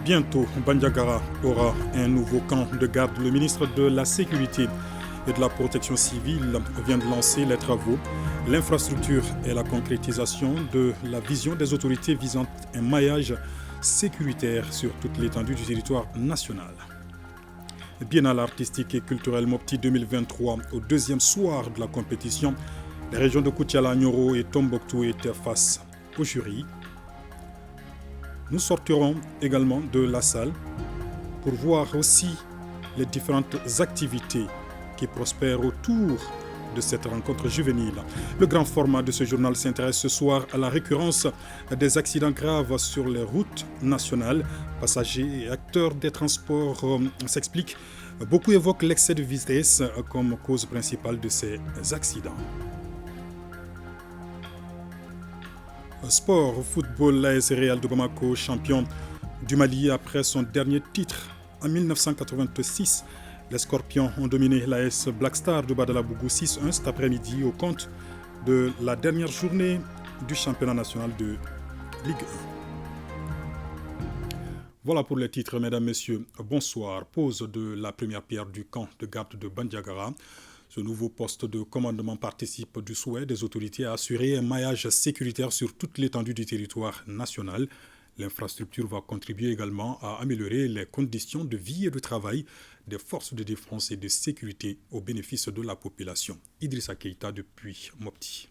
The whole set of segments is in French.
Bientôt, Bandiagara aura un nouveau camp de garde. Le ministre de la Sécurité et de la Protection civile vient de lancer les travaux. L'infrastructure et la concrétisation de la vision des autorités visant un maillage sécuritaire sur toute l'étendue du territoire national. Biennale artistique et culturelle Mopti 2023, au deuxième soir de la compétition, les régions de Koutiala, Nioro et Tombouctou étaient face au jury. Nous sortirons également de la salle pour voir aussi les différentes activités qui prospèrent autour de cette rencontre juvénile. Le grand format de ce journal s'intéresse ce soir à la récurrence des accidents graves sur les routes nationales. Passagers et acteurs des transports s'expliquent. Beaucoup évoquent l'excès de vitesse comme cause principale de ces accidents. Sport, football, l'AS Real de Bamako, champion du Mali après son dernier titre en 1986. Les Scorpions ont dominé l'AS Black Star de Badalabougou 6-1 cet après-midi au compte de la dernière journée du championnat national de Ligue 1. Voilà pour les titres, mesdames, messieurs. Bonsoir. Pose de la première pierre du camp de garde de Bandiagara. Ce nouveau poste de commandement participe du souhait des autorités à assurer un maillage sécuritaire sur toute l'étendue du territoire national. L'infrastructure va contribuer également à améliorer les conditions de vie et de travail des forces de défense et de sécurité au bénéfice de la population. Idrissa Keïta depuis Mopti.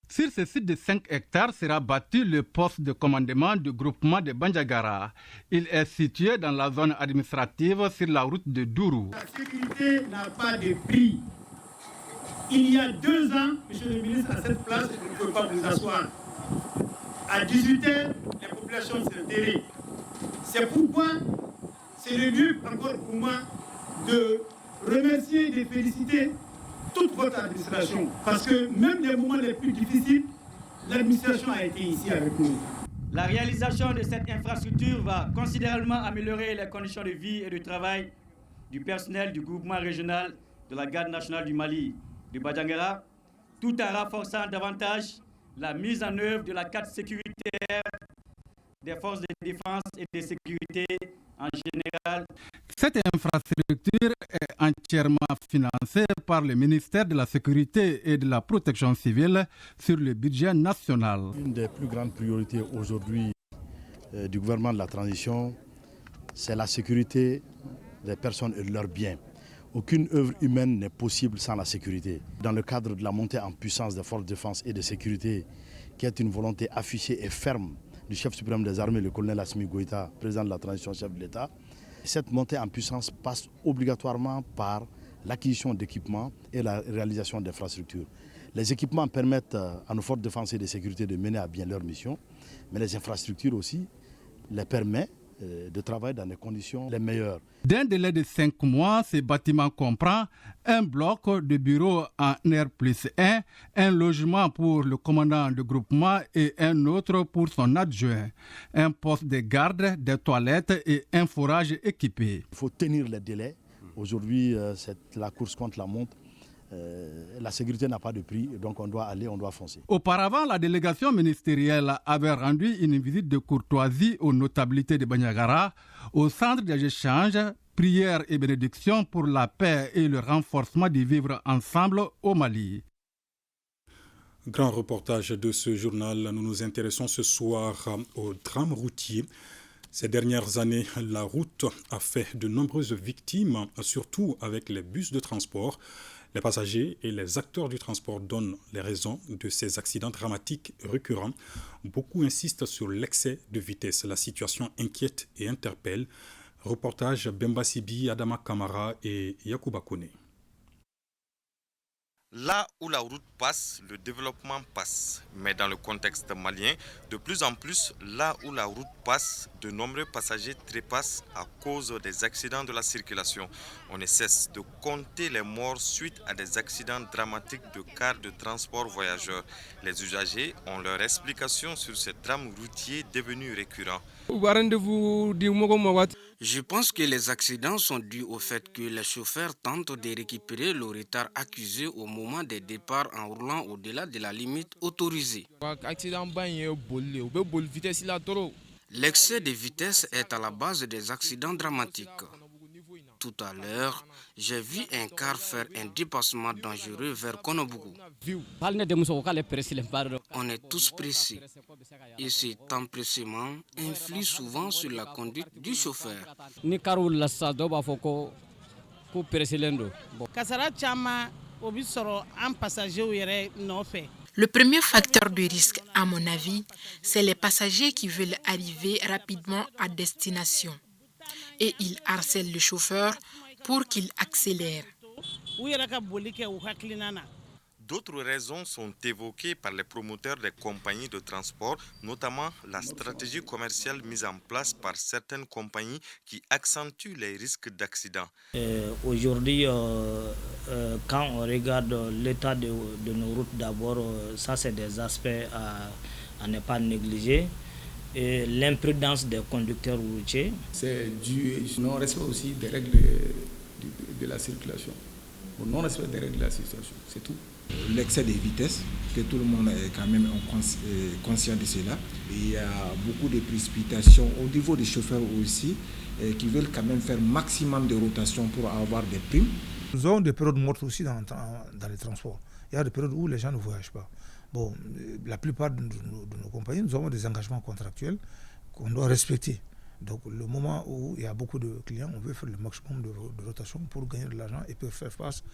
Sur ce site de 5 hectares sera bâti le poste de commandement du groupement de Bandiagara. Il est situé dans la zone administrative sur la route de Dourou. La sécurité n'a pas de prix. Il y a 2 ans, monsieur le ministre, à cette place, vous ne pouvez pas vous asseoir. À 18h, les populations se terraient. C'est pourquoi c'est le lieu encore pour moi de remercier et de féliciter toute votre administration. Parce que même les moments les plus difficiles, l'administration a été ici avec nous. La réalisation de cette infrastructure va considérablement améliorer les conditions de vie et de travail du personnel du groupement régional de la Garde nationale du Mali, de Bandiagara, tout en renforçant davantage la mise en œuvre de la carte sécuritaire des forces de défense et de sécurité en général. Cette infrastructure est entièrement financée par le ministère de la Sécurité et de la Protection civile sur le budget national. Une des plus grandes priorités aujourd'hui du gouvernement de la transition, c'est la sécurité des personnes et de leurs biens. Aucune œuvre humaine n'est possible sans la sécurité. Dans le cadre de la montée en puissance des forces de défense et de sécurité, qui est une volonté affichée et ferme du chef suprême des armées, le colonel Assimi Goïta, président de la transition, chef de l'État, cette montée en puissance passe obligatoirement par l'acquisition d'équipements et la réalisation d'infrastructures. Les équipements permettent à nos forces de défense et de sécurité de mener à bien leur mission, mais les infrastructures aussi les permettent de travailler dans des conditions les meilleures. D'un délai de 5 mois, ce bâtiment comprend un bloc de bureaux en R+1, un logement pour le commandant de groupement et un autre pour son adjoint, un poste de garde, des toilettes et un forage équipé. Il faut tenir les délais. Aujourd'hui, c'est la course contre la montre. La sécurité n'a pas de prix, donc on doit aller, on doit foncer. Auparavant, la délégation ministérielle avait rendu une visite de courtoisie aux notabilités de Bandiagara, au centre des échanges, prières et bénédictions pour la paix et le renforcement du vivre ensemble au Mali. Grand reportage de ce journal, nous nous intéressons ce soir au drame routier. Ces dernières années, la route a fait de nombreuses victimes, surtout avec les bus de transport. Les passagers et les acteurs du transport donnent les raisons de ces accidents dramatiques récurrents. Beaucoup insistent sur l'excès de vitesse. La situation inquiète et interpelle. Reportage Bemba Sibi, Adama Kamara et Yacouba Kone. Là où la route passe, le développement passe. Mais dans le contexte malien, de plus en plus, là où la route passe, de nombreux passagers trépassent à cause des accidents de la circulation. On ne cesse de compter les morts suite à des accidents dramatiques de cars de transport voyageurs. Les usagers ont leur explication sur ce drame routier devenu récurrent. Je pense que les accidents sont dus au fait que les chauffeurs tentent de récupérer le retard accusé au moment des départs en roulant au-delà de la limite autorisée. L'excès de vitesse est à la base des accidents dramatiques. Tout à l'heure, j'ai vu un car faire un dépassement dangereux vers Konobougou. On est tous pressés et ce empressement influe souvent sur la conduite du chauffeur. Le premier facteur de risque, à mon avis, c'est les passagers qui veulent arriver rapidement à destination. Et ils harcèlent le chauffeur pour qu'il accélère. D'autres raisons sont évoquées par les promoteurs des compagnies de transport, notamment la stratégie commerciale mise en place par certaines compagnies qui accentue les risques d'accident. Aujourd'hui, quand on regarde l'état de nos routes, d'abord, ça c'est des aspects à ne pas négliger. Et l'imprudence des conducteurs routiers. C'est dû au non-respect aussi des règles de la circulation. Au non-respect des règles de la circulation, c'est tout. L'excès de vitesse, que tout le monde est quand même conscient de cela. Il y a beaucoup de précipitations au niveau des chauffeurs aussi, qui veulent quand même faire maximum de rotation pour avoir des primes. Nous avons des périodes mortes aussi dans les transports. Il y a des périodes où les gens ne voyagent pas. Bon, la plupart de nos compagnies, nous avons des engagements contractuels qu'on doit respecter. Donc, le moment où il y a beaucoup de clients, on veut faire le maximum de rotation pour gagner de l'argent et pour faire face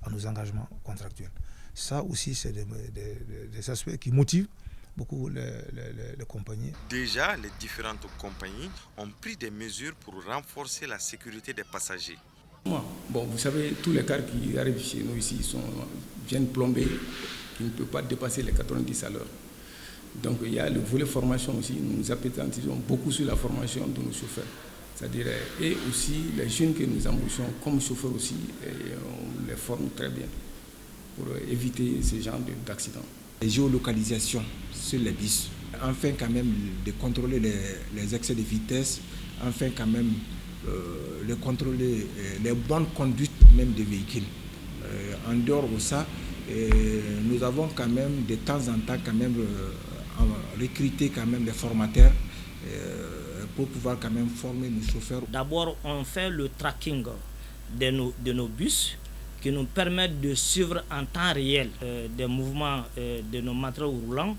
à nos engagements contractuels. Ça aussi, c'est des aspects qui motivent beaucoup les compagnies. Déjà, les différentes compagnies ont pris des mesures pour renforcer la sécurité des passagers. Bon, vous savez, tous les cars qui arrivent chez nous ici viennent plomber, qui ne peuvent pas dépasser les 90 à l'heure. Donc il y a le volet formation aussi, nous appétissons beaucoup sur la formation de nos chauffeurs. C'est-à-dire, et aussi les jeunes que nous embauchons comme chauffeurs aussi, et on les forme très bien pour éviter ce genre d'accidents. Les géolocalisations sur les bus, afin quand même de contrôler les excès de vitesse, afin quand même de contrôler les bonnes conduites même des véhicules. En dehors de ça, nous avons quand même de temps en temps quand même recruter quand même des formateurs pour pouvoir quand même former nos chauffeurs. D'abord, on fait le tracking de nos bus qui nous permettent de suivre en temps réel des mouvements de nos matériaux roulants.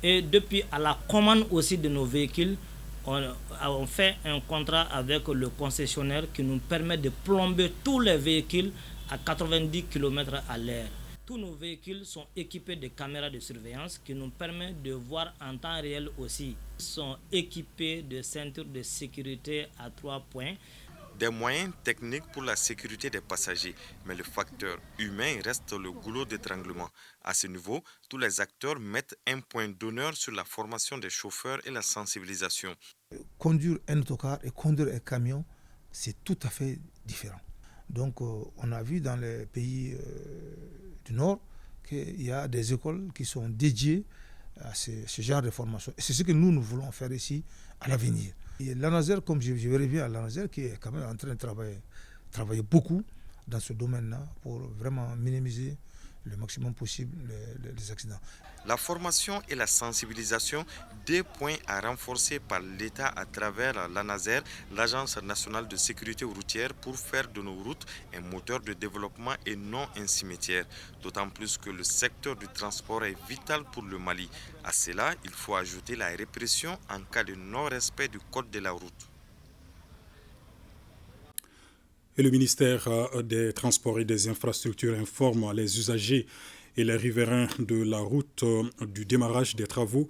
Et depuis à la commande aussi de nos véhicules, on fait un contrat avec le concessionnaire qui nous permet de plomber tous les véhicules à 90 km à l'heure. Tous nos véhicules sont équipés de caméras de surveillance qui nous permettent de voir en temps réel aussi. Ils sont équipés de ceintures de sécurité à 3 points. Des moyens techniques pour la sécurité des passagers, mais le facteur humain reste le goulot d'étranglement. À ce niveau, tous les acteurs mettent un point d'honneur sur la formation des chauffeurs et la sensibilisation. Conduire un autocar et conduire un camion, c'est tout à fait différent. Donc on a vu dans les pays du Nord qu'il y a des écoles qui sont dédiées à ce genre de formation. Et c'est ce que nous voulons faire ici à l'avenir. Et l'ANASER, comme je verrai bien à l'ANASER, qui est quand même en train de travailler beaucoup dans ce domaine-là pour vraiment minimiser le maximum possible les accidents. La formation et la sensibilisation, deux points à renforcer par l'État à travers l'ANASER, l'Agence nationale de sécurité routière, pour faire de nos routes un moteur de développement et non un cimetière. D'autant plus que le secteur du transport est vital pour le Mali. À cela, il faut ajouter la répression en cas de non-respect du code de la route. Et le ministère des Transports et des Infrastructures informe les usagers et les riverains de la route du démarrage des travaux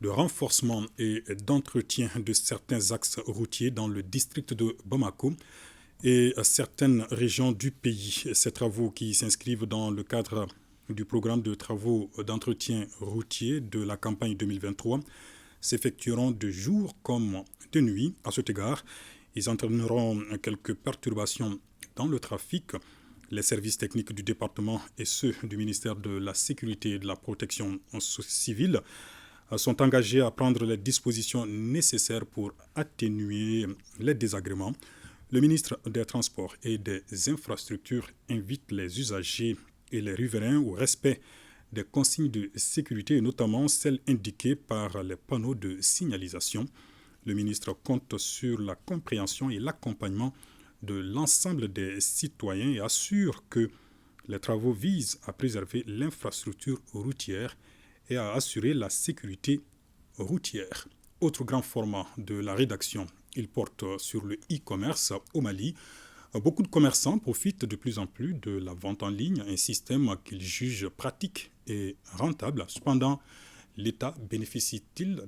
de renforcement et d'entretien de certains axes routiers dans le district de Bamako et certaines régions du pays. Ces travaux qui s'inscrivent dans le cadre du programme de travaux d'entretien routier de la campagne 2023 s'effectueront de jour comme de nuit. À cet égard, ils entraîneront quelques perturbations dans le trafic. Les services techniques du département et ceux du ministère de la Sécurité et de la Protection civile sont engagés à prendre les dispositions nécessaires pour atténuer les désagréments. Le ministre des Transports et des Infrastructures invite les usagers et les riverains au respect des consignes de sécurité, notamment celles indiquées par les panneaux de signalisation. Le ministre compte sur la compréhension et l'accompagnement de l'ensemble des citoyens et assure que les travaux visent à préserver l'infrastructure routière et à assurer la sécurité routière. Autre grand format de la rédaction, il porte sur le e-commerce au Mali. Beaucoup de commerçants profitent de plus en plus de la vente en ligne, un système qu'ils jugent pratique et rentable. Cependant, l'État bénéficie-t-il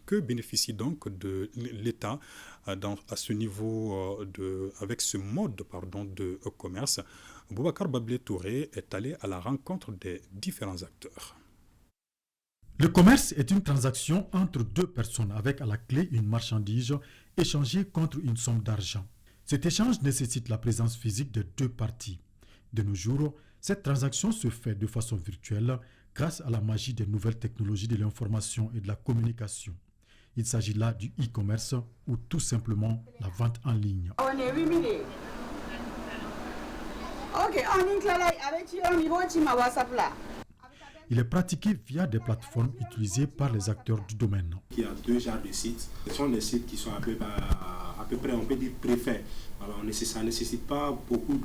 que bénéficie donc de l'État à ce niveau avec ce mode de commerce? Boubacar Bablé Touré est allé à la rencontre des différents acteurs. Le commerce est une transaction entre deux personnes avec à la clé une marchandise échangée contre une somme d'argent. Cet échange nécessite la présence physique de deux parties. De nos jours, cette transaction se fait de façon virtuelle grâce à la magie des nouvelles technologies de l'information et de la communication. Il s'agit là du e-commerce ou tout simplement la vente en ligne. Il est pratiqué via des plateformes utilisées par les acteurs du domaine. Il y a deux genres de sites. Ce sont des sites qui sont à peu près, on peut dire, préfaits. Alors, ça ne nécessite pas beaucoup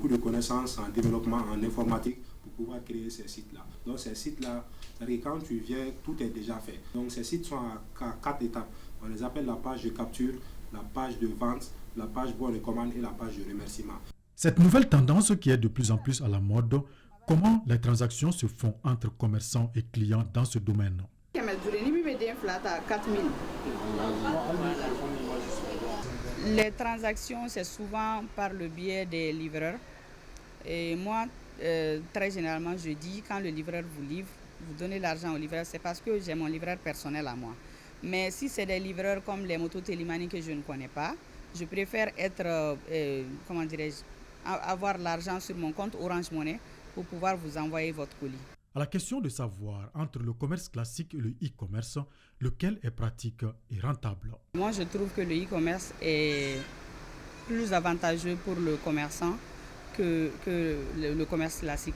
de connaissances en développement, en informatique pour pouvoir créer ces sites-là. Donc, ces sites-là, c'est-à-dire que quand tu viens, tout est déjà fait. Donc, ces sites sont à 4 étapes. On les appelle la page de capture, la page de vente, la page bon de commande et la page de remerciement. Cette nouvelle tendance qui est de plus en plus à la mode, comment les transactions se font entre commerçants et clients dans ce domaine? Les transactions, c'est souvent par le biais des livreurs. Et moi, très généralement, je dis, quand le livreur vous livre, vous donnez l'argent au livreur, c'est parce que j'ai mon livreur personnel à moi. Mais si c'est des livreurs comme les motos Télimani que je ne connais pas, je préfère avoir l'argent sur mon compte Orange Money pour pouvoir vous envoyer votre colis. À la question de savoir entre le commerce classique et le e-commerce, lequel est pratique et rentable? Moi, je trouve que le e-commerce est plus avantageux pour le commerçant que le commerce classique.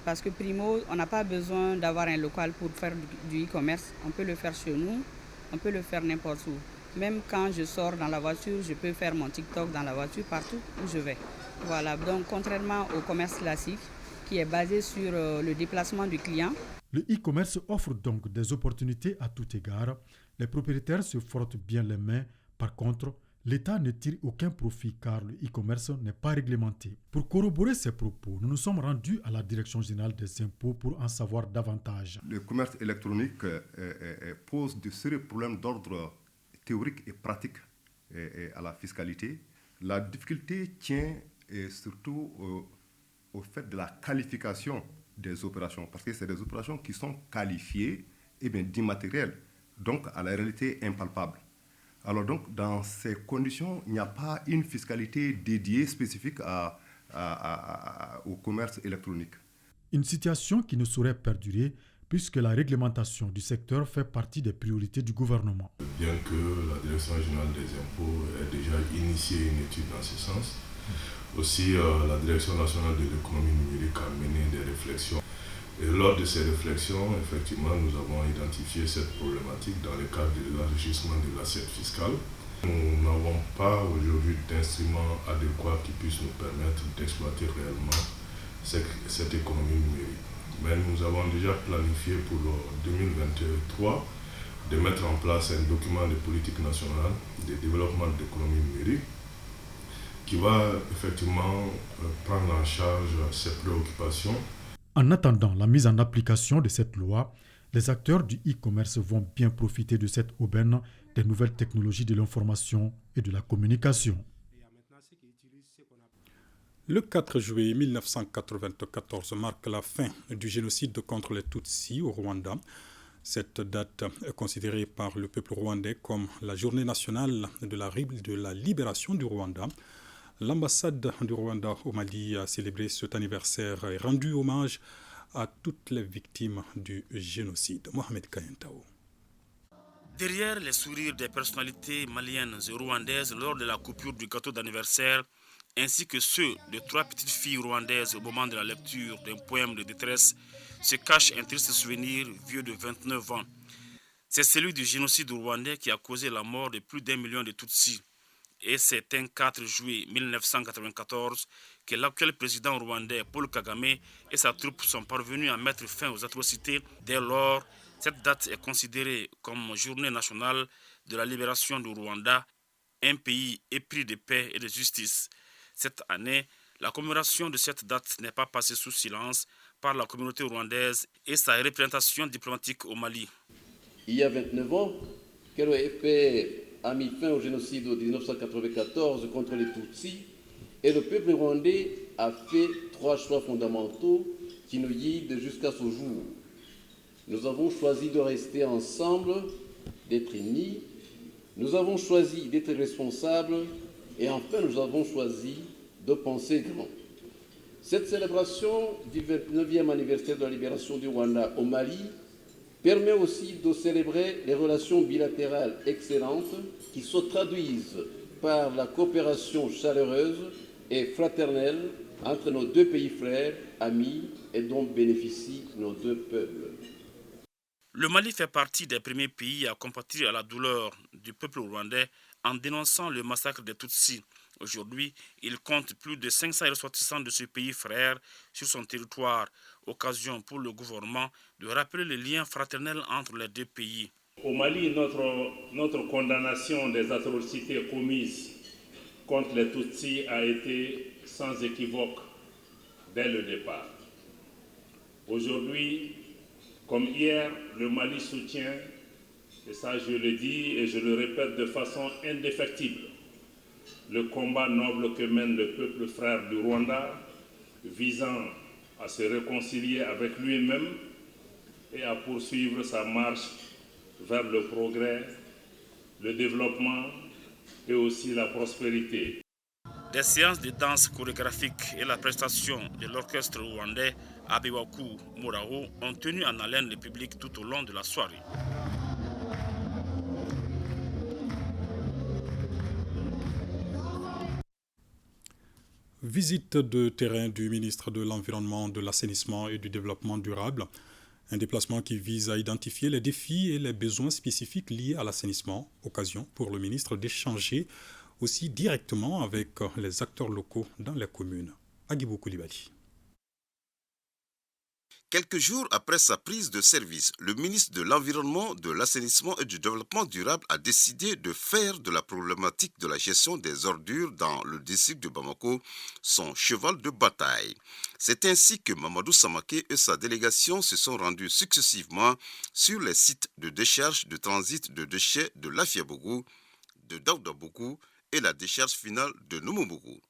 Parce que primo, on n'a pas besoin d'avoir un local pour faire du e-commerce. On peut le faire chez nous, on peut le faire n'importe où. Même quand je sors dans la voiture, je peux faire mon TikTok dans la voiture partout où je vais. Voilà, donc contrairement au commerce classique, qui est basé sur le déplacement du client. Le e-commerce offre donc des opportunités à tout égard. Les propriétaires se frottent bien les mains. Par contre, l'État ne tire aucun profit car le e-commerce n'est pas réglementé. Pour corroborer ces propos, nous nous sommes rendus à la Direction générale des impôts pour en savoir davantage. Le commerce électronique pose de sérieux problèmes d'ordre théorique et pratique à la fiscalité. La difficulté tient surtout au fait de la qualification des opérations, parce que c'est des opérations qui sont qualifiées d'immatérielles, donc à la réalité impalpable. Alors donc, dans ces conditions, il n'y a pas une fiscalité dédiée, spécifique au commerce électronique. Une situation qui ne saurait perdurer, puisque la réglementation du secteur fait partie des priorités du gouvernement. Bien que la Direction générale des impôts ait déjà initié une étude dans ce sens, aussi, la Direction nationale de l'économie numérique a mené des réflexions. Et lors de ces réflexions, effectivement, nous avons identifié cette problématique dans le cadre de l'enrichissement de l'assiette fiscale. Nous n'avons pas aujourd'hui d'instruments adéquats qui puissent nous permettre d'exploiter réellement cette économie numérique. Mais nous avons déjà planifié pour 2023 de mettre en place un document de politique nationale de développement de l'économie numérique qui va effectivement prendre en charge ces préoccupations. En attendant la mise en application de cette loi, les acteurs du e-commerce vont bien profiter de cette aubaine des nouvelles technologies de l'information et de la communication. Le 4 juillet 1994 marque la fin du génocide contre les Tutsis au Rwanda. Cette date est considérée par le peuple rwandais comme la journée nationale de la libération du Rwanda. L'ambassade du Rwanda au Mali a célébré cet anniversaire et rendu hommage à toutes les victimes du génocide. Mohamed Kayentao. Derrière les sourires des personnalités maliennes et rwandaises lors de la coupure du gâteau d'anniversaire, ainsi que ceux de 3 petites filles rwandaises au moment de la lecture d'un poème de détresse, se cache un triste souvenir vieux de 29 ans. C'est celui du génocide rwandais qui a causé la mort de plus d'1 million de Tutsis. Et c'est un 4 juillet 1994 que l'actuel président rwandais Paul Kagame et sa troupe sont parvenus à mettre fin aux atrocités. Dès lors, cette date est considérée comme journée nationale de la libération du Rwanda, un pays épris de paix et de justice. Cette année, la commémoration de cette date n'est pas passée sous silence par la communauté rwandaise et sa représentation diplomatique au Mali. Il y a 29 ans, que l'OFP a mis fin au génocide de 1994 contre les Tutsis et le peuple rwandais a fait 3 choix fondamentaux qui nous guident jusqu'à ce jour. Nous avons choisi de rester ensemble, d'être unis. Nous avons choisi d'être responsables et enfin nous avons choisi de penser grand. Cette célébration du 29e anniversaire de la libération du Rwanda au Mali permet aussi de célébrer les relations bilatérales excellentes qui se traduisent par la coopération chaleureuse et fraternelle entre nos 2 pays frères, amis et dont bénéficient nos 2 peuples. Le Mali fait partie des premiers pays à compatir à la douleur du peuple rwandais en dénonçant le massacre des Tutsis. Aujourd'hui, il compte plus de 500 ressortissants de ce pays frère sur son territoire, occasion pour le gouvernement de rappeler les liens fraternels entre les 2 pays. Au Mali, notre condamnation des atrocités commises contre les Tutsis a été sans équivoque dès le départ. Aujourd'hui, comme hier, le Mali soutient, et ça je le dis et je le répète de façon indéfectible, le combat noble que mène le peuple frère du Rwanda, visant à se réconcilier avec lui-même et à poursuivre sa marche vers le progrès, le développement et aussi la prospérité. Des séances de danse chorégraphique et la prestation de l'orchestre rwandais Abiwaku Moraho ont tenu en haleine le public tout au long de la soirée. Visite de terrain du ministre de l'Environnement, de l'Assainissement et du Développement durable. Un déplacement qui vise à identifier les défis et les besoins spécifiques liés à l'assainissement. Occasion pour le ministre d'échanger aussi directement avec les acteurs locaux dans les communes. Agibou Koulibaly. Quelques jours après sa prise de service, le ministre de l'Environnement, de l'Assainissement et du Développement durable a décidé de faire de la problématique de la gestion des ordures dans le district de Bamako son cheval de bataille. C'est ainsi que Mamadou Samaké et sa délégation se sont rendus successivement sur les sites de décharge de transit de déchets de Lafiabougou, de Daoudabougou et la décharge finale de Noumobougou.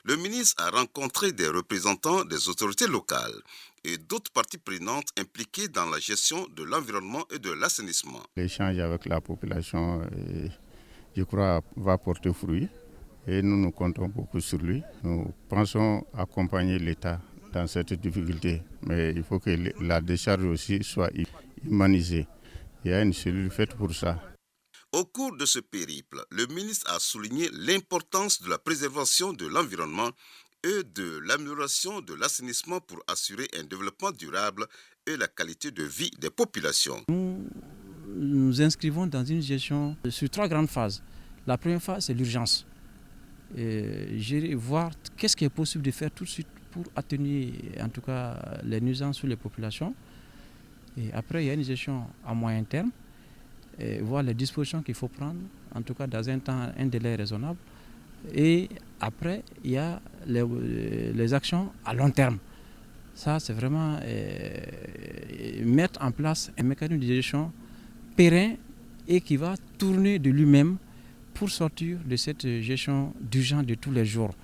Le ministre a rencontré des représentants des autorités locales et d'autres parties prenantes impliquées dans la gestion de l'environnement et de l'assainissement. L'échange avec la population, je crois, va porter fruit et nous comptons beaucoup sur lui. Nous pensons accompagner l'État dans cette difficulté, mais il faut que la décharge aussi soit humanisée. Il y a une cellule faite pour ça. Au cours de ce périple, le ministre a souligné l'importance de la préservation de l'environnement et de l'amélioration de l'assainissement pour assurer un développement durable et la qualité de vie des populations. Nous nous inscrivons dans une gestion sur 3 grandes phases. La première phase, c'est l'urgence. Gérer, voir qu'est-ce qui est possible de faire tout de suite pour atténuer en tout cas les nuisances sur les populations. Et après, il y a une gestion à moyen terme. Et voir les dispositions qu'il faut prendre, en tout cas dans un délai raisonnable. Et après, il y a les actions à long terme. Ça, c'est vraiment mettre en place un mécanisme de gestion pérenne et qui va tourner de lui-même pour sortir de cette gestion d'urgence de tous les jours.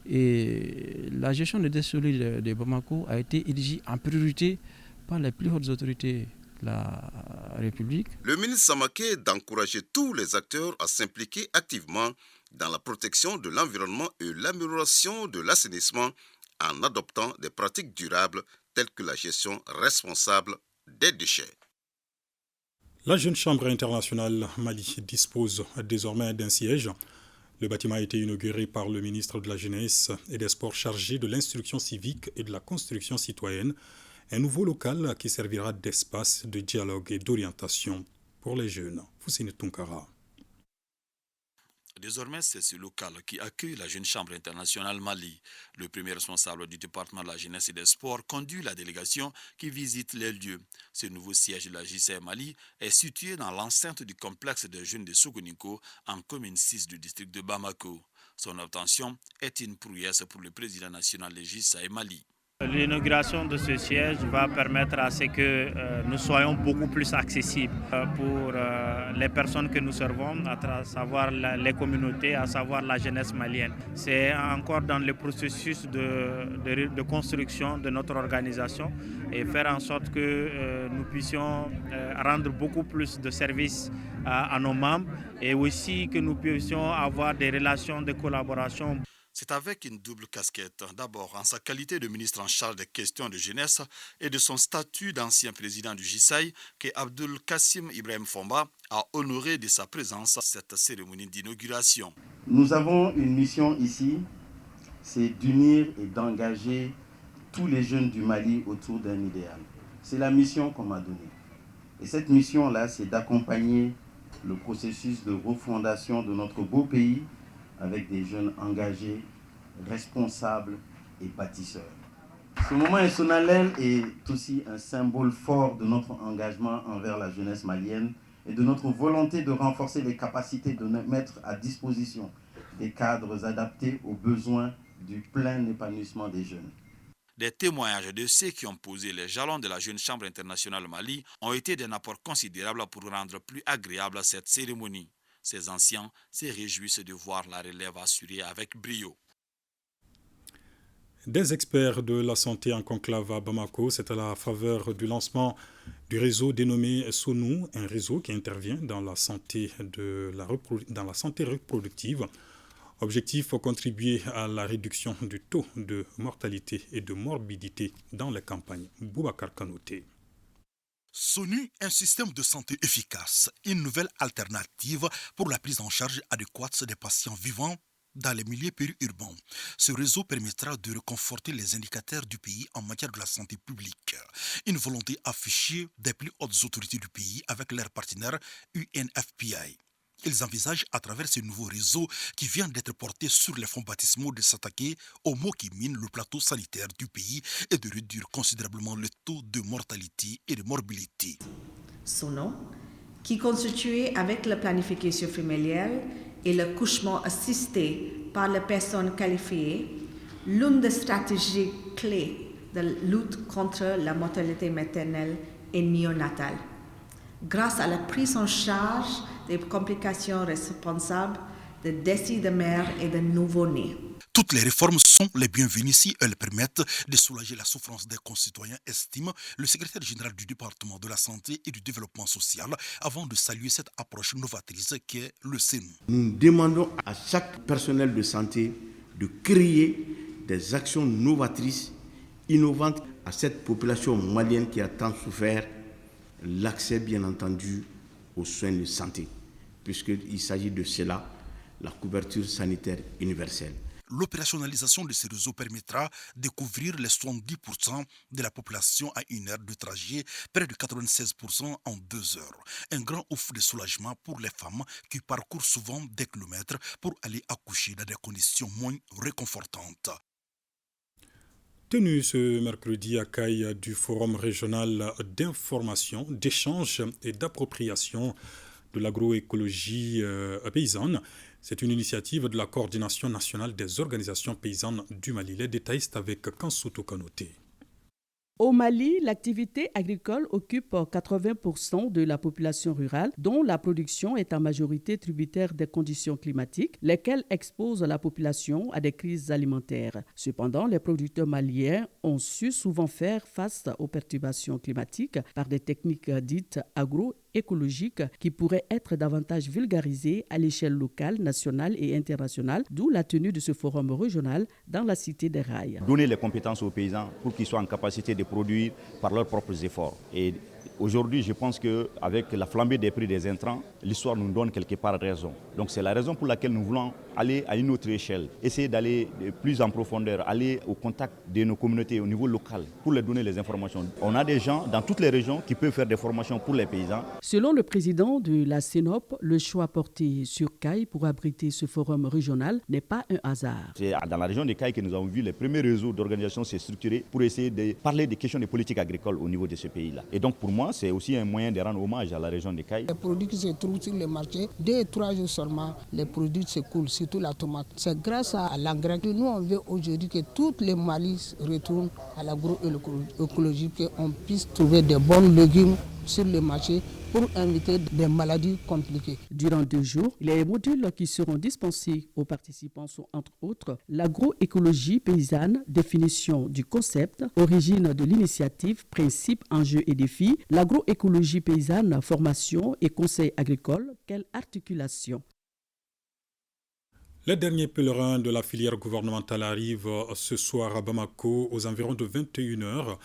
Et la gestion des déchets solides de Bamako a été érigée en priorité par les plus hautes autorités la République. Le ministre Samaké d'encourager tous les acteurs à s'impliquer activement dans la protection de l'environnement et l'amélioration de l'assainissement en adoptant des pratiques durables telles que la gestion responsable des déchets. La Jeune Chambre internationale Mali dispose désormais d'un siège. Le bâtiment a été inauguré par le ministre de la Jeunesse et des Sports chargé de l'instruction civique et de la construction citoyenne. Un nouveau local qui servira d'espace de dialogue et d'orientation pour les jeunes. Foussine Tunkara. Désormais, c'est ce local qui accueille la Jeune Chambre internationale Mali. Le premier responsable du département de la jeunesse et des sports conduit la délégation qui visite les lieux. Ce nouveau siège de la JCI Mali est situé dans l'enceinte du complexe des jeunes de Sogoniko en commune 6 du district de Bamako. Son obtention est une prouesse pour le président national de JCI Mali. L'inauguration de ce siège va permettre à ce que nous soyons beaucoup plus accessibles pour les personnes que nous servons, à savoir les communautés, à savoir la jeunesse malienne. C'est encore dans le processus de construction de notre organisation et faire en sorte que nous puissions rendre beaucoup plus de services à nos membres et aussi que nous puissions avoir des relations de collaboration. C'est avec une double casquette, d'abord en sa qualité de ministre en charge des questions de jeunesse et de son statut d'ancien président du JCI, que Abdul Kassim Ibrahim Fomba a honoré de sa présence à cette cérémonie d'inauguration. Nous avons une mission ici, c'est d'unir et d'engager tous les jeunes du Mali autour d'un idéal. C'est la mission qu'on m'a donnée. Et cette mission-là, c'est d'accompagner le processus de refondation de notre beau pays avec des jeunes engagés, responsables et bâtisseurs. Ce moment solennel est aussi un symbole fort de notre engagement envers la jeunesse malienne et de notre volonté de renforcer les capacités de mettre à disposition des cadres adaptés aux besoins du plein épanouissement des jeunes. Des témoignages de ceux qui ont posé les jalons de la Jeune Chambre internationale Mali ont été d'un apport considérable pour rendre plus agréable cette cérémonie. Ces anciens se réjouissent de voir la relève assurée avec brio. Des experts de la santé en conclave à Bamako, c'est à la faveur du lancement du réseau dénommé SONU, un réseau qui intervient dans la santé, reproductive. Objectif, contribuer à la réduction du taux de mortalité et de morbidité dans les campagnes. Boubacar Kanouté. SONU, un système de santé efficace, une nouvelle alternative pour la prise en charge adéquate des patients vivant dans les milieux périurbains. Ce réseau permettra de reconforter les indicateurs du pays en matière de la santé publique. Une volonté affichée des plus hautes autorités du pays avec leurs partenaires UNFPI. Ils envisagent à travers ce nouveau réseau qui vient d'être porté sur les fonds baptismaux de s'attaquer aux maux qui minent le plateau sanitaire du pays et de réduire considérablement le taux de mortalité et de morbidité. Son nom, qui constitué avec la planification familiale et le couchement assisté par les personnes qualifiées, l'une des stratégies clés de lutte contre la mortalité maternelle et néonatale. Grâce à la prise en charge des complications responsables de décès de mère et de nouveau-nés. Toutes les réformes sont les bienvenues si elles permettent de soulager la souffrance des concitoyens, estime le secrétaire général du département de la santé et du développement social, avant de saluer cette approche novatrice qu'est le SONU. Nous demandons à chaque personnel de santé de créer des actions novatrices, innovantes à cette population malienne qui a tant souffert, l'accès bien entendu aux soins de santé, puisqu'il s'agit de cela, la couverture sanitaire universelle. L'opérationnalisation de ce réseau permettra de couvrir les 70% de la population à une heure de trajet, près de 96% en 2 heures. Un grand ouf de soulagement pour les femmes qui parcourent souvent des kilomètres pour aller accoucher dans des conditions moins réconfortantes. Tenu ce mercredi à Caille du Forum régional d'information, d'échange et d'appropriation de l'agroécologie paysanne. C'est une initiative de la Coordination nationale des organisations paysannes du Mali. Les détails, c'est avec Kansouto Kanoté. Au Mali, l'activité agricole occupe 80% de la population rurale, dont la production est en majorité tributaire des conditions climatiques, lesquelles exposent la population à des crises alimentaires. Cependant, les producteurs maliens ont su souvent faire face aux perturbations climatiques par des techniques dites agroécologiques qui pourraient être davantage vulgarisées à l'échelle locale, nationale et internationale, d'où la tenue de ce forum régional dans la cité des Rails. Donner les compétences aux paysans pour qu'ils soient en capacité de produire par leurs propres efforts et Aujourd'hui, je pense qu'avec la flambée des prix des intrants, l'histoire nous donne quelque part raison. Donc c'est la raison pour laquelle nous voulons aller à une autre échelle, essayer d'aller plus en profondeur, aller au contact de nos communautés au niveau local pour leur donner les informations. On a des gens dans toutes les régions qui peuvent faire des formations pour les paysans. Selon le président de la CENOP, le choix porté sur Caille pour abriter ce forum régional n'est pas un hasard. C'est dans la région de Caille que nous avons vu les premiers réseaux d'organisations se structurer pour essayer de parler des questions de politique agricole au niveau de ce pays-là. Et donc pour moi, c'est aussi un moyen de rendre hommage à la région de Caille. Les produits qui se trouvent sur le marché, 2 et 3 jours seulement, les produits s'écoulent, surtout la tomate. C'est grâce à l'engrais que nous on veut aujourd'hui que toutes les Malis retournent à l'agroécologie, qu'on puisse trouver des bons légumes sur le marché pour éviter des maladies compliquées. Durant 2 jours, les modules qui seront dispensés aux participants sont entre autres l'agroécologie paysanne, définition du concept, origine de l'initiative, principes, enjeux et défis, l'agroécologie paysanne, formation et conseil agricole, quelle articulation. Les derniers pèlerins de la filière gouvernementale arrivent ce soir à Bamako aux environs de 21h.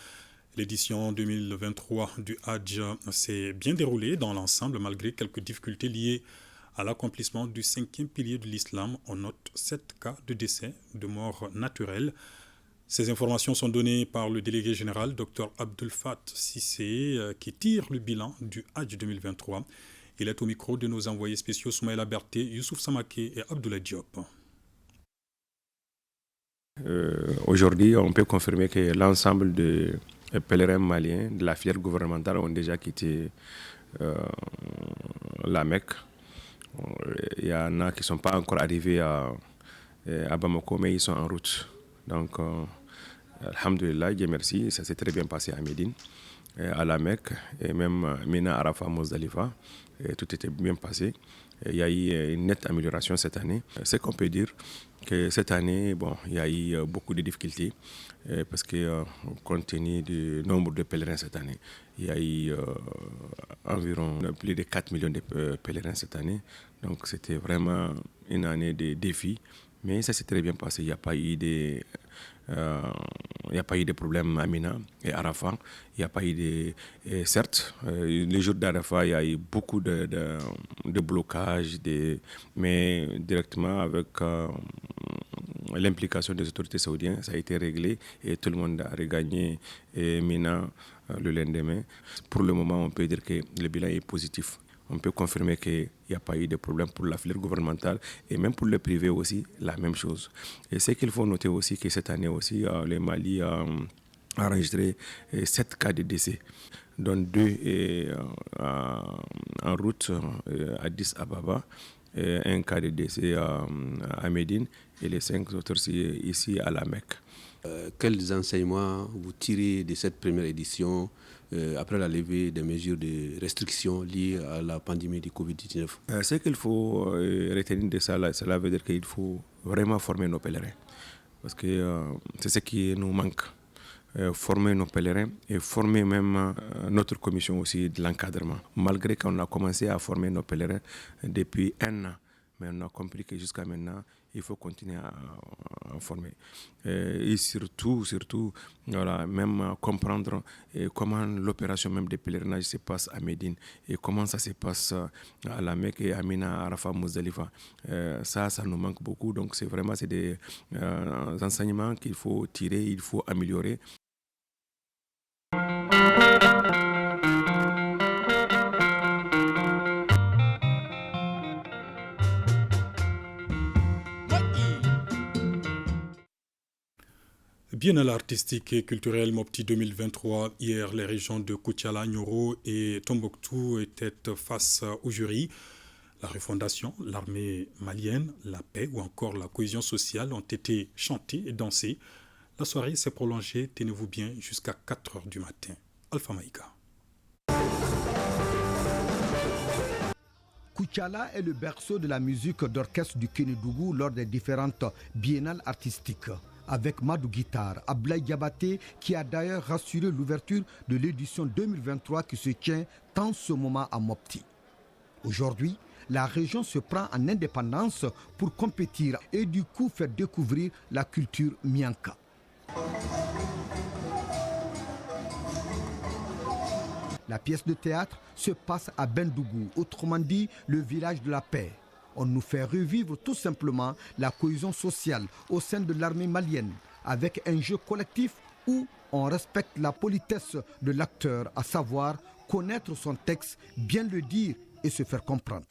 L'édition 2023 du Hajj s'est bien déroulée dans l'ensemble malgré quelques difficultés liées à l'accomplissement du 5e pilier de l'islam. On note 7 cas de décès, de mort naturelle. Ces informations sont données par le délégué général Dr Abdul Fattah Sissé qui tire le bilan du Hajj 2023. Il est au micro de nos envoyés spéciaux Soumaïla Berté, Youssouf Samaké et Abdoulaye Diop. Aujourd'hui, on peut confirmer que l'ensemble des pèlerins maliens de la filière gouvernementale ont déjà quitté la Mecque. Il y en a qui ne sont pas encore arrivés à Bamako, mais ils sont en route. Donc, alhamdoulilah, Dieu merci, ça s'est très bien passé à Médine, à la Mecque, et même Mina, Arafat, Mozdalifa. Tout était bien passé. Il y a eu une nette amélioration cette année. C'est qu'on peut dire que cette année, il y a eu beaucoup de difficultés parce que compte tenu du nombre de pèlerins cette année, il y a eu environ plus de 4 millions de pèlerins cette année. Donc c'était vraiment une année de défis. Mais ça s'est très bien passé. Il n'y a pas eu de... il n'y a pas eu de problème à Mina et Arafat. Il n'y a pas eu de... certes, les jours d'Arafat, il y a eu beaucoup de blocages, mais directement avec l'implication des autorités saoudiennes, ça a été réglé et tout le monde a regagné Mina le lendemain. Pour le moment, on peut dire que le bilan est positif. On peut confirmer qu'il n'y a pas eu de problème pour la filière gouvernementale et même pour le privé aussi, la même chose. Et ce qu'il faut noter aussi, que cette année aussi, le Mali a enregistré 7 cas de décès, dont 2 en route à Addis Ababa, 1 cas de décès à Médine et les 5 autres ici à la Mecque. Quels enseignements vous tirez de cette première édition après la levée des mesures de restriction liées à la pandémie du Covid-19? Ce qu'il faut retenir de ça, cela veut dire qu'il faut vraiment former nos pèlerins. Parce que c'est ce qui nous manque. Former nos pèlerins et former même notre commission aussi de l'encadrement. Malgré qu'on a commencé à former nos pèlerins depuis 1 an, mais on a compris que jusqu'à maintenant, il faut continuer à former. Et surtout voilà, même comprendre comment l'opération même des pèlerinages se passe à Médine et comment ça se passe à la Mecque et à Mina, Arafat, Mozdalifa. Ça nous manque beaucoup. Donc c'est des enseignements qu'il faut tirer, il faut améliorer. Biennale artistique et culturelle Mopti 2023. Hier, les régions de Koutiala, Nioro et Tombouctou étaient face au jury. La refondation, l'armée malienne, la paix ou encore la cohésion sociale ont été chantées et dansées. La soirée s'est prolongée, tenez-vous bien, jusqu'à 4h du matin. Alpha Maïka. Koutiala est le berceau de la musique d'orchestre du Kénédougou lors des différentes biennales artistiques. Avec Madou Guitare, Ablaye Diabaté, qui a d'ailleurs rassuré l'ouverture de l'édition 2023 qui se tient en ce moment à Mopti. Aujourd'hui, la région se prend en indépendance pour compétir et du coup faire découvrir la culture mianka. La pièce de théâtre se passe à Bendougou, autrement dit le village de la paix. On nous fait revivre tout simplement la cohésion sociale au sein de l'armée malienne, avec un jeu collectif où on respecte la politesse de l'acteur, à savoir connaître son texte, bien le dire et se faire comprendre.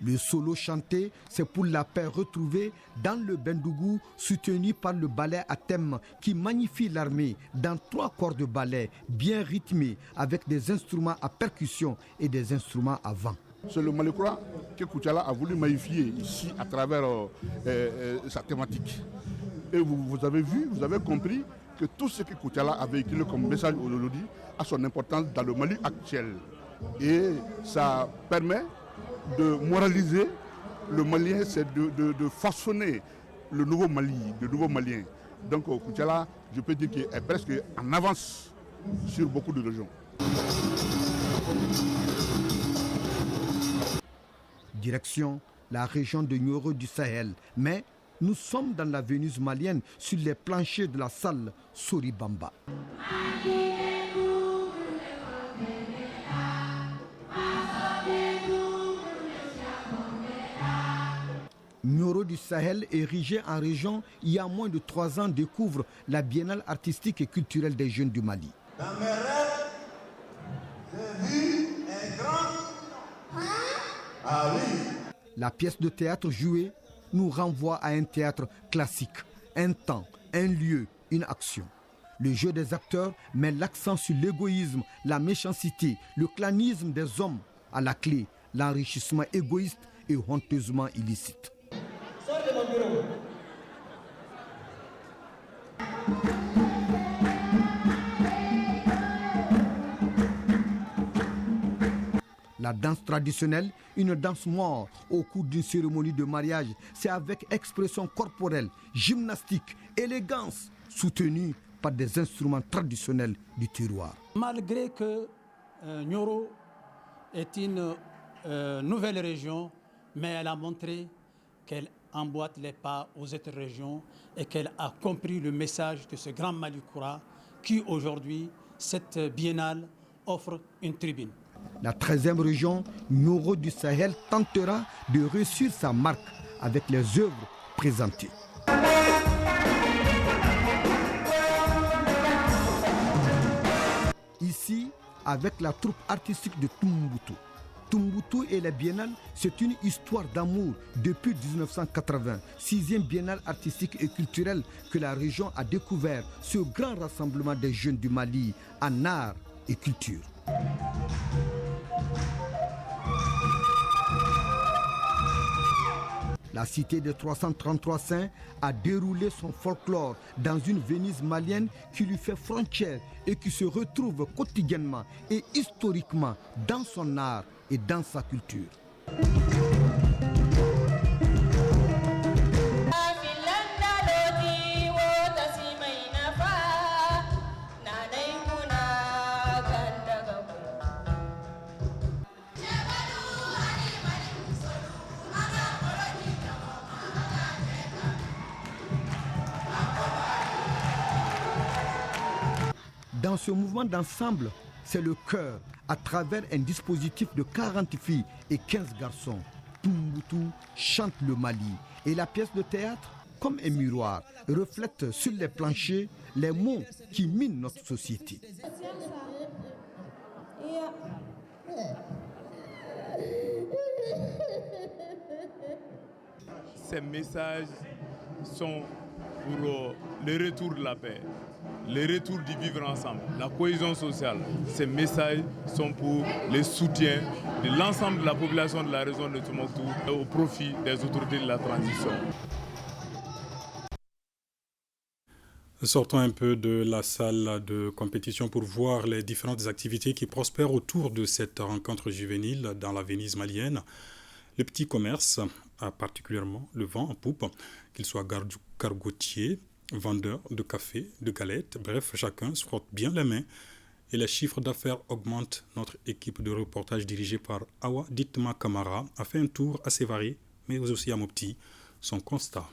Le solo chanté, c'est pour la paix retrouvée dans le Bendougou, soutenu par le ballet à thème qui magnifie l'armée dans 3 corps de ballet bien rythmés avec des instruments à percussion et des instruments à vent. C'est le Malikura que Koutiala a voulu magnifier ici à travers sa thématique. Et vous avez vu, vous avez compris que tout ce que Koutiala a véhiculé comme message aujourd'hui a son importance dans le Mali actuel. Et ça permet de moraliser le Malien, c'est de façonner le nouveau Mali, le nouveau Malien. Donc Koutiala, je peux dire qu'il est presque en avance sur beaucoup de régions. Direction la région de Nioro du Sahel, mais nous sommes dans la Vénus malienne sur les planchers de la salle Soribamba. Nioro du Sahel, érigé en région il y a moins de 3 ans, découvre la biennale artistique et culturelle des jeunes du Mali. Dans mes rêves, j'ai vu un grand... Ah oui. La pièce de théâtre jouée nous renvoie à un théâtre classique, un temps, un lieu, une action. Le jeu des acteurs met l'accent sur l'égoïsme, la méchanceté, le clanisme des hommes, à la clé, l'enrichissement égoïste et honteusement illicite. La danse traditionnelle, une danse morte au cours d'une cérémonie de mariage, c'est avec expression corporelle, gymnastique, élégance, soutenue par des instruments traditionnels du terroir. Malgré que Nioro est une nouvelle région, mais elle a montré qu'elle emboîte les pas aux autres régions et qu'elle a compris le message de ce grand Malikura qui aujourd'hui, cette biennale, offre une tribune. La 13e région, Nioro du Sahel, tentera de réussir sa marque avec les œuvres présentées. Ici, avec la troupe artistique de Tumboutou. Tumboutou et les biennales, c'est une histoire d'amour depuis 1980, 6e biennale artistique et culturelle que la région a découvert, ce grand rassemblement des jeunes du Mali en art et culture. La cité des 333 saints a déroulé son folklore dans une Venise malienne qui lui fait frontière et qui se retrouve quotidiennement et historiquement dans son art et dans sa culture. Dans ce mouvement d'ensemble, c'est le cœur, à travers un dispositif de 40 filles et 15 garçons. Tumboutou chante le Mali. Et la pièce de théâtre, comme un miroir, reflète sur les planchers les mots qui minent notre société. Ces messages sont pour le retour de la paix, le retour du vivre ensemble, la cohésion sociale. Ces messages sont pour le soutien de l'ensemble de la population de la région de Tombouctou au profit des autorités de la transition. Sortons un peu de la salle de compétition pour voir les différentes activités qui prospèrent autour de cette rencontre juvénile dans la Venise malienne. Le petit commerce a particulièrement le vent en poupe, qu'il soit cargotier, vendeur de café, de galettes, bref, chacun se frotte bien les mains et les chiffres d'affaires augmentent. Notre équipe de reportage dirigée par Awa Ditma Kamara a fait un tour assez varié, mais aussi à Mopti. Son constat.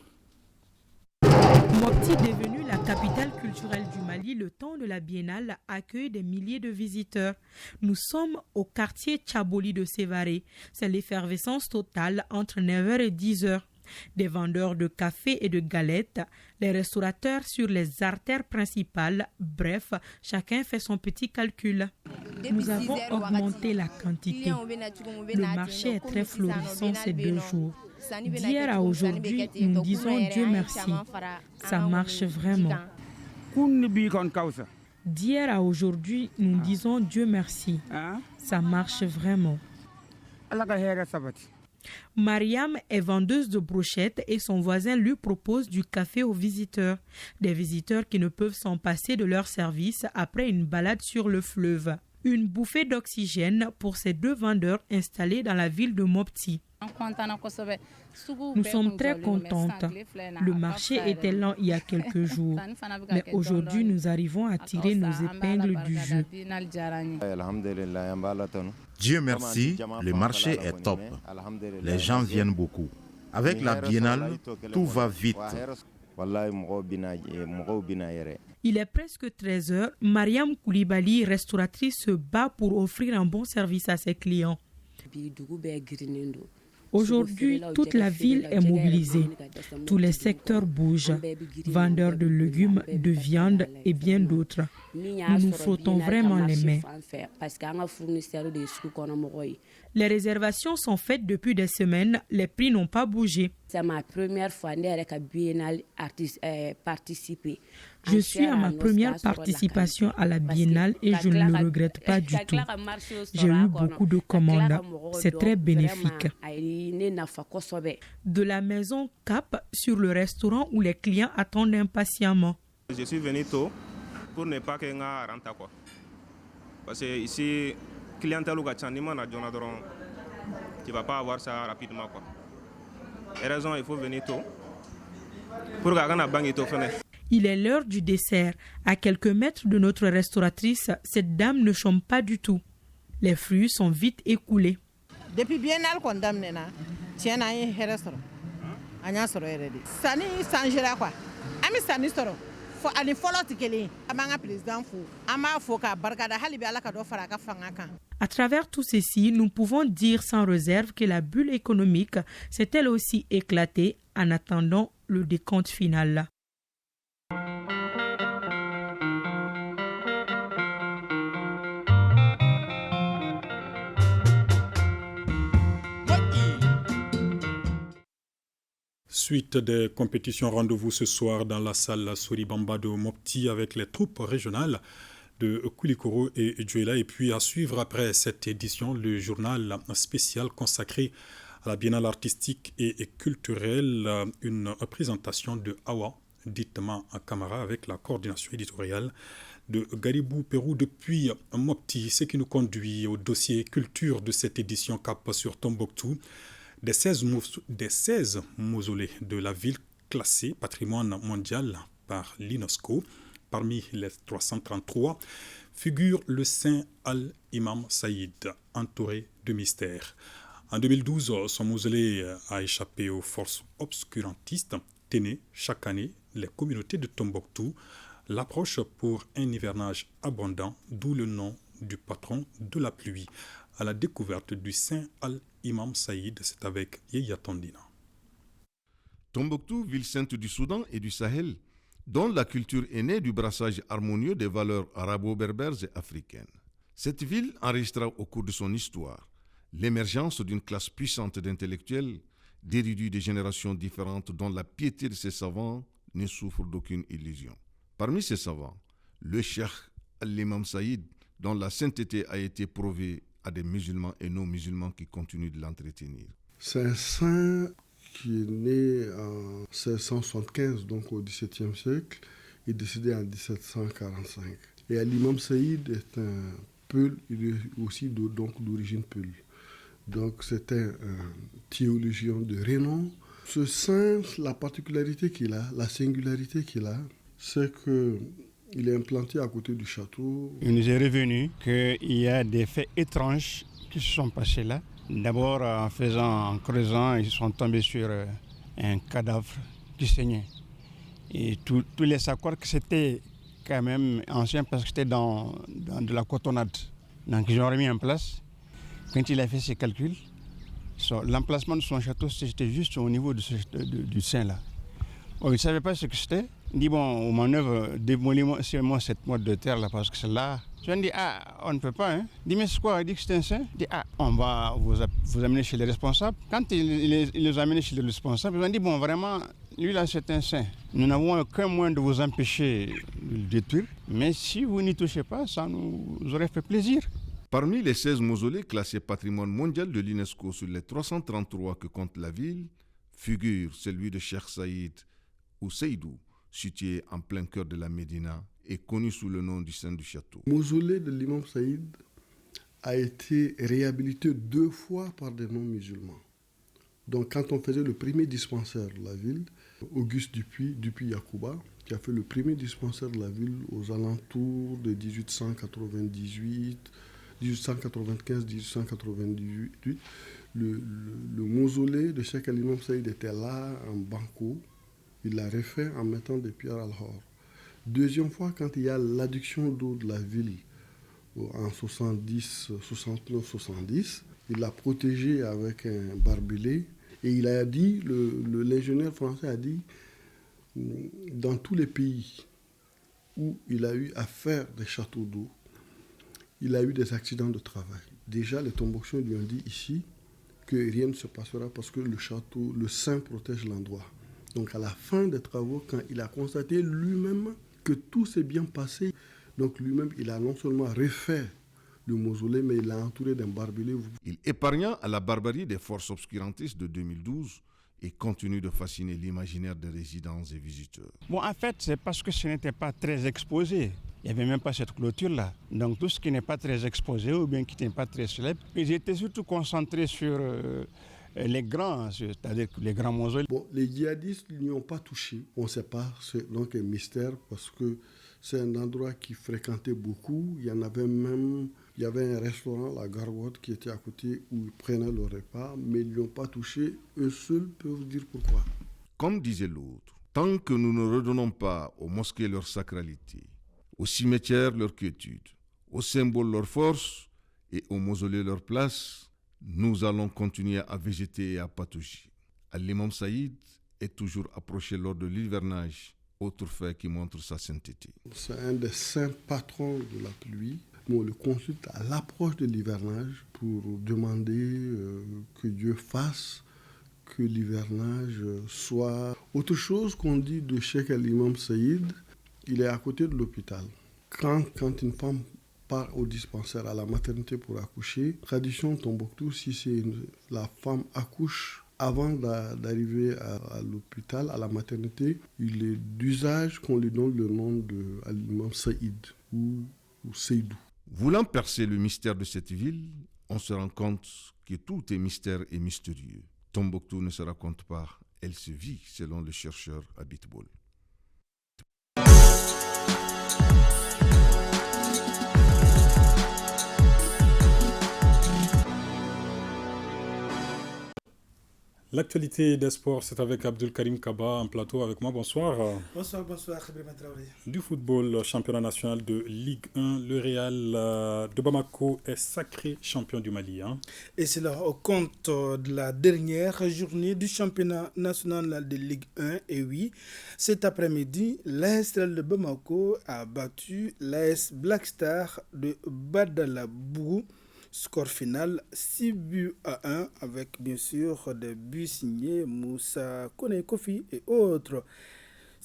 Mopti, devenue la capitale culturelle du Mali, le temps de la biennale accueille des milliers de visiteurs. Nous sommes au quartier Tchaboli de Sévaré. C'est l'effervescence totale entre 9h et 10h. Des vendeurs de café et de galettes, les restaurateurs sur les artères principales, bref, chacun fait son petit calcul. Nous avons augmenté la quantité. Le marché est très florissant ces 2 jours. D'hier à aujourd'hui, nous disons Dieu merci. Ça marche vraiment. D'hier à aujourd'hui, nous disons Dieu merci. Ça marche vraiment. Mariam est vendeuse de brochettes et son voisin lui propose du café aux visiteurs. Des visiteurs qui ne peuvent s'en passer de leur service après une balade sur le fleuve. Une bouffée d'oxygène pour ces 2 vendeurs installés dans la ville de Mopti. Nous sommes très contentes. Le marché était lent il y a quelques jours, mais aujourd'hui nous arrivons à tirer nos épingles du jeu. Dieu merci, le marché est top. Les gens viennent beaucoup. Avec la biennale, tout va vite. Il est presque 13h. Mariam Koulibaly, restauratrice, se bat pour offrir un bon service à ses clients. Aujourd'hui, toute la ville est mobilisée. Tous les secteurs bougent. Vendeurs de légumes, de viande et bien d'autres. Nous nous frottons vraiment les mains. Les réservations sont faites depuis des semaines. Les prix n'ont pas bougé. C'est ma première fois participer. Je suis à ma première participation à la biennale et je ne le regrette pas du tout. J'ai eu beaucoup de commandes. C'est très bénéfique. De la maison Cap sur le restaurant où les clients attendent impatiemment. Je suis venu tôt pour ne pas que je rentre. Parce que ici, clientèle ou tu ne vas pas avoir ça rapidement. Et raison, il faut venir tôt. Pour Il est l'heure du dessert. À quelques mètres de notre restauratrice, cette dame ne chôme pas du tout. Les fruits sont vite écoulés. Depuis biennale condamné na, tiens na un restaurant. Anya soro eredi. Sani sanjera quoi. Ami sani soro. Fo ani follow tikeli. Amanga président fou. Ama foka barkada halibi ala ka do fara ka fanga kan. À travers tout ceci, nous pouvons dire sans réserve que la bulle économique s'est elle aussi éclatée en attendant le décompte final. Suite des compétitions, rendez-vous ce soir dans la salle Soribamba de Mopti avec les troupes régionales de Koulikoro et Djouela. Et puis à suivre après cette édition, le journal spécial consacré à la biennale artistique et culturelle, une présentation de Awa Ditma Kamara avec la coordination éditoriale de Garibou Pérou depuis Mopti, ce qui nous conduit au dossier culture de cette édition Cap sur Tombouctou. Des 16 mausolées de la ville classés patrimoine mondial par l'UNESCO. Parmi les 333 figure le Saint Al-Imam Saïd, entouré de mystères. En 2012, son mausolée a échappé aux forces obscurantistes. Téné, chaque année, les communautés de Tombouctou l'approchent pour un hivernage abondant, d'où le nom du patron de la pluie. À la découverte du Saint Al-Imam Saïd, c'est avec Yeya Tondina. Tombouctou, ville sainte du Soudan et du Sahel, dont la culture est née du brassage harmonieux des valeurs arabo-berbères et africaines. Cette ville enregistra au cours de son histoire l'émergence d'une classe puissante d'intellectuels, d'érudits de générations différentes dont la piété de ses savants ne souffre d'aucune illusion. Parmi ces savants, le cheikh Al-Imam Saïd, dont la sainteté a été prouvée à des musulmans et non-musulmans qui continuent de l'entretenir. C'est un saint qui est né en 1675, donc au XVIIe siècle, et décédé en 1745. Et l'imam Saïd est un Peul, il est aussi d'origine Peul. Donc c'était un théologien de renom. Ce saint, la particularité qu'il a, la singularité qu'il a, c'est que Il est implanté à côté du château. Il nous est revenu qu'il y a des faits étranges qui se sont passés là. D'abord, en creusant, ils sont tombés sur un cadavre qui saignait. Et tous les accordent que c'était quand même ancien parce que c'était dans de la cotonnade. Donc ils ont remis en place. Quand il a fait ses calculs, l'emplacement de son château, c'était juste au niveau du sein là. Il ne savait pas ce que c'était. Il dit, bon, on manœuvre, démolis-moi cette motte de terre là parce que c'est là. Je lui ai dit, on ne peut pas. Hein. Il dit, mais c'est quoi? Il dit que c'est un sein. Il dit, on va vous amener chez les responsables. Quand il les a amenés chez les responsables, ils ont dit, bon, vraiment, lui là, c'est un saint. Nous n'avons aucun moyen de vous empêcher de le détruire. Mais si vous n'y touchez pas, ça nous aurait fait plaisir. Parmi les 16 mausolées classés patrimoine mondial de l'UNESCO sur les 333 que compte la ville, figure celui de Cheikh Saïd ou Seydou, situé en plein cœur de la Médina et connu sous le nom du Saint du Château. Le mausolée de l'imam Saïd a été réhabilité 2 fois par des non-musulmans. Donc quand on faisait le premier dispensaire de la ville, Auguste Dupuis Yacouba, qui a fait le premier dispensaire de la ville aux alentours de 1898, 1895-1898, le mausolée de Cheikh Al-Imam Saïd était là en banco. Il l'a refait en mettant des pierres à l'or. Deuxième fois, quand il y a l'adduction d'eau de la ville en 69-70, il l'a protégé avec un barbelé. Et il a dit, l'ingénieur français a dit, dans tous les pays où il a eu à faire des châteaux d'eau, il a eu des accidents de travail. Déjà, les Tombouctiens lui ont dit ici que rien ne se passera parce que le château, le saint protège l'endroit. Donc à la fin des travaux, quand il a constaté lui-même que tout s'est bien passé, donc lui-même, il a non seulement refait le mausolée, mais il l'a entouré d'un barbelé. Il épargna à la barbarie des forces obscurantistes de 2012 et continue de fasciner l'imaginaire des résidents et visiteurs. Bon, en fait, c'est parce que ce n'était pas très exposé. Il n'y avait même pas cette clôture-là. Donc tout ce qui n'est pas très exposé ou bien qui n'est pas très célèbre, ils étaient surtout concentrés sur les grands, c'est-à-dire les grands mausolées. Bon, les djihadistes n'y ont pas touché. On ne sait pas, c'est donc un mystère parce que c'est un endroit qui fréquentait beaucoup. Il y avait un restaurant, la Gargote, qui était à côté où ils prenaient le repas, mais ils n'y ont pas touché. Eux seuls peuvent dire pourquoi. Comme disait l'autre, tant que nous ne redonnons pas aux mosquées leur sacralité, aux cimetières leur quiétude, aux symboles leur force et aux mausolées leur place, nous allons continuer à végéter et à patauger. Al-Imam Saïd est toujours approché lors de l'hivernage, autre fait qui montre sa sainteté. C'est un des saints patrons de la pluie. On le consulte à l'approche de l'hivernage pour demander que Dieu fasse que l'hivernage soit... Autre chose qu'on dit de Cheikh Al-Imam Saïd, il est à côté de l'hôpital. Quand une femme part au dispensaire, à la maternité pour accoucher, tradition Tombouctou, si la femme accouche avant d'arriver à l'hôpital, à la maternité, il est d'usage qu'on lui donne le nom de Al-Imam Saïd ou Seydou. Voulant percer le mystère de cette ville, on se rend compte que tout est mystère et mystérieux. Tombouctou ne se raconte pas, elle se vit, selon le chercheur Abitbol. L'actualité des sports, c'est avec Abdul Karim Kaba en plateau avec moi. Bonsoir. Bonsoir, Ibrahima Traoré. Du football, championnat national de Ligue 1, le Real de Bamako est sacré champion du Mali. Et c'est là au compte de la dernière journée du championnat national de Ligue 1. Et oui, cet après-midi, l'AS de Bamako a battu l'AS Black Star de Badalabougou. Score final 6-1 avec bien sûr des buts signés Moussa Kone Kofi et autres.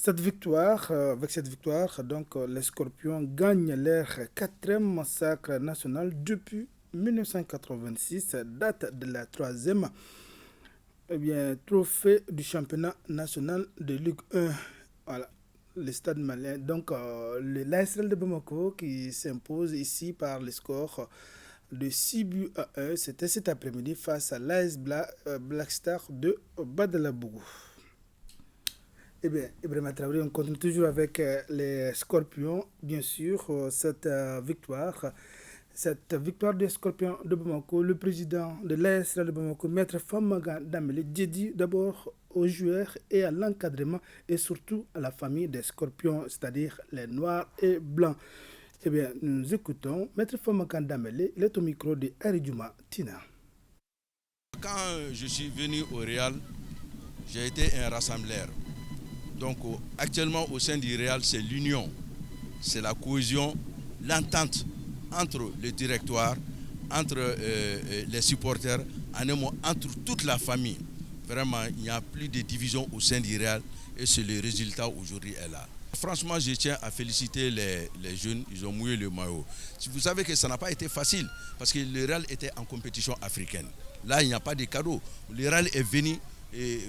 Avec cette victoire, donc les Scorpions gagnent leur 4e massacre national depuis 1986, date de la 3e trophée du championnat national de Ligue 1. Voilà. Le stade malien. Donc l'ASL de Bamako qui s'impose ici par le score de 6-1, c'était cet après-midi face à l'AS Black Star de Badalabougou. Eh bien, Ibrahima Traoré, on continue toujours avec les Scorpions. Bien sûr, cette victoire des Scorpions de Bamako, le président de l'AS de Bamako, Maître Famagan Damele, dédie d'abord aux joueurs et à l'encadrement et surtout à la famille des Scorpions, c'est-à-dire les Noirs et Blancs. Eh bien, nous écoutons Maître Famagan Damele, il est au micro de Aridjouma Tina. Quand je suis venu au Real, j'ai été un rassembleur. Donc actuellement au sein du Real, c'est l'union, c'est la cohésion, l'entente entre le directoire, entre les supporters, en un mot, entre toute la famille. Vraiment, il n'y a plus de division au sein du Real et c'est le résultat aujourd'hui est là. Franchement, je tiens à féliciter les jeunes, ils ont mouillé le maillot. Vous savez que ça n'a pas été facile parce que le Real était en compétition africaine. Là, il n'y a pas de cadeau. Le Real est venu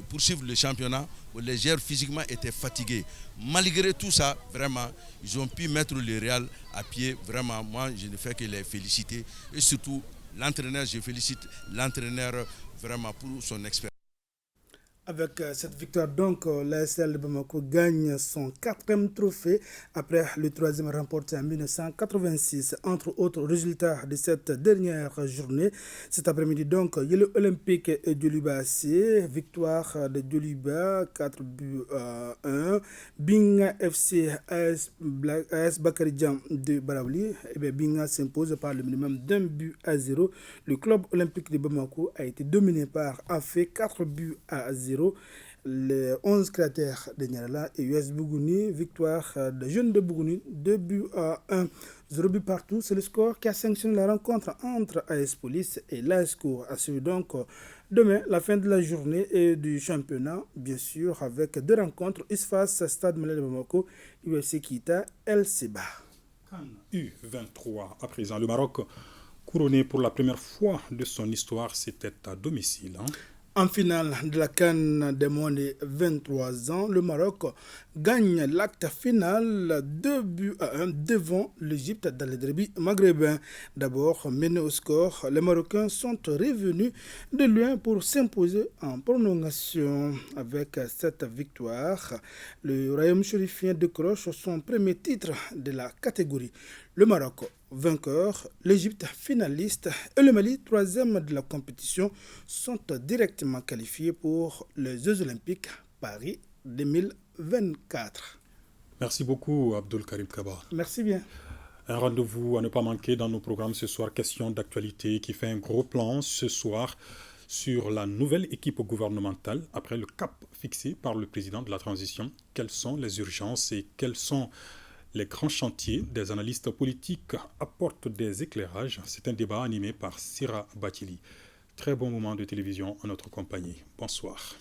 poursuivre le championnat. Les joueurs physiquement étaient fatigués. Malgré tout ça, vraiment, ils ont pu mettre le Real à pied. Vraiment, moi, je ne fais que les féliciter. Et surtout, l'entraîneur, je félicite l'entraîneur vraiment pour son expérience. Avec cette victoire, donc, l'ASL de Bamako gagne son 4e trophée après le 3e remporté en 1986. Entre autres résultats de cette dernière journée, cet après-midi, donc, Yellow Olympique et Djoliba AC, victoire de Djoliba, 4-1. Binga FC AS Bakaridjan de Baraouli, Binga s'impose par le minimum d'1-0. Le club olympique de Bamako a été dominé par AFE, 4-0. Les 11 cratères de Niarala et US Bougouni, victoire de Jeunes de Bougouni, 2-1. 0 but partout, c'est le score qui a sanctionné la rencontre entre AS Police et l'AS Cour. À suivre donc demain la fin de la journée et du championnat, bien sûr, avec 2 rencontres, ISFAS, Stade Malais de Bamako, USC Kita, El Seba. U23, à présent, le Maroc, couronné pour la première fois de son histoire, c'était à domicile. En finale de la CAN des moins de 23 ans, le Maroc gagne l'acte final 2-1 devant l'Égypte dans le derby maghrébin. D'abord, menés au score, les Marocains sont revenus de loin pour s'imposer en prolongation. Avec cette victoire, le Royaume chérifien décroche son premier titre de la catégorie. Le Maroc vainqueur, l'Égypte finaliste et le Mali 3e de la compétition sont directement qualifiés pour les Jeux Olympiques Paris 2024. Merci beaucoup Abdul Karim Kaba. Merci bien. Un rendez-vous à ne pas manquer dans nos programmes ce soir, question d'actualité qui fait un gros plan ce soir sur la nouvelle équipe gouvernementale après le cap fixé par le président de la transition. Quelles sont les urgences et quels sont les grands chantiers des analystes politiques apportent des éclairages. C'est un débat animé par Sira Batili. Très bon moment de télévision en notre compagnie. Bonsoir.